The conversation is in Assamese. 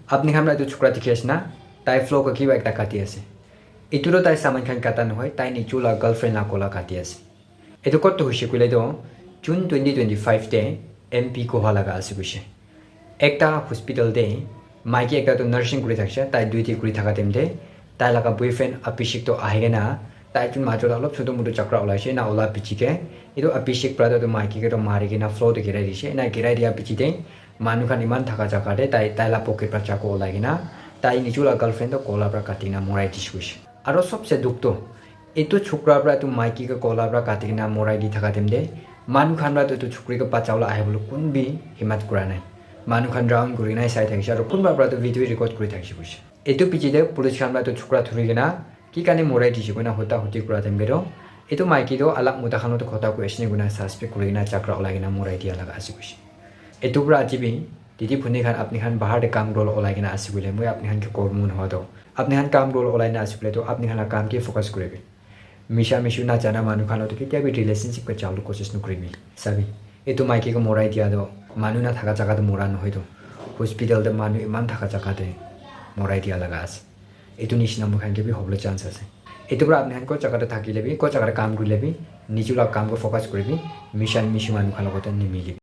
আপনি খান তো ছুকরা দেখি আছে না তাই ফ্লো কিবা একটা কাটি আছে এটুরো তাই সামান খান কাটা নহয় তাই নিচুলা গার্লফ্রেন্ড নাকলা কাটি আছে এটো কত হয়েছে কইলে তো জুন 2025 এমপি কোহা লাগা আছে কইছে একটা হসপিটাল দে মাইকি একটা তো নার্সিং করে থাকছে তাই দুইটি করে থাকা তেমতে তাই লাগা বয়ফ্রেন্ড অভিষেক তো আহে না তাই তুমি মাত্র অলপ ছোট মোটো চাকরা ওলাইছে না ওলা পিচিকে এটো অভিষেক প্রায় তো মাইকিকে তো মারিকে না ফ্লোতে গেরাই দিছে না গেরাই দিয়া পিচিতে মানুখান ইমান থাকা জায়গাতে তাই তাইলা পকেট পৰা চাকু ওলাই না তাই নিজুলা গাৰ্লফ্ৰেন্ড তো কলা পৰা কাটি না মৰাই দিছ কৈছে আৰু সবচেয়ে দুখ তো এইটো ছোকৰা পৰা তো মাইকিকে কলা পৰা কাটি না মৰাই দি থাকা তেমতে মানুখান পৰা তো ছোকৰিকে পাচাওলা আহে বলে কোনবি হিমাত কৰা নাই মানুখান ৰাউণ্ড কৰি নাই চাই থাকিছে আৰু কোনোবাৰ পৰা তো ভিডিঅ' ৰেকৰ্ড কৰি থাকিছে কৈছে এইটো পিছিতে পুলিচ খান পৰা তো ছোকৰা ধৰি কিনা কি কাৰণে মৰাই দিছে কইনা হতা হতি কৰা তেমকে তো এইটো মাইকি তো আলাক মুতাখানতো কথা কৈ আছে গুনা সাসপেক্ট কৰি না চাকৰা ওলাই কিনা মৰাই দিয়া লগা আছে কৈছে এইটো পৰা আজিবি দিদি ভুনি খান আপনি খান বাহারে কাম রোল ওলাই কিনা আসি বলে মই আপনি খানকে কর্মন হওয়া তো আপনি খান কাম রোল ওলাই না আসি বলে তো আপনি খান কাম কে ফোকাস করবে মিশা মিশু না জানা মানু খান তো কেতিয়া বি রিলেশনশিপ কে চালু কোशिश নকরিবি সাবি এতো মাইকে কে মরাই দিয়া দো মানু না থাকা জায়গা তো মরা নহয় তো হসপিটাল দে মানু ইমান থাকা জায়গাতে মরাই দিয়া লাগা আছে এতো নিশনা মুখ খানকে বি হবলে চান্স আছে এতো পৰা আপনি খান কো জায়গাতে থাকি লেবি কো জায়গাতে কাম কৰি লেবি নিজুলা কাম কো ফোকাস কৰিবি মিশা মিশু মানু খান লগতে নিমিলি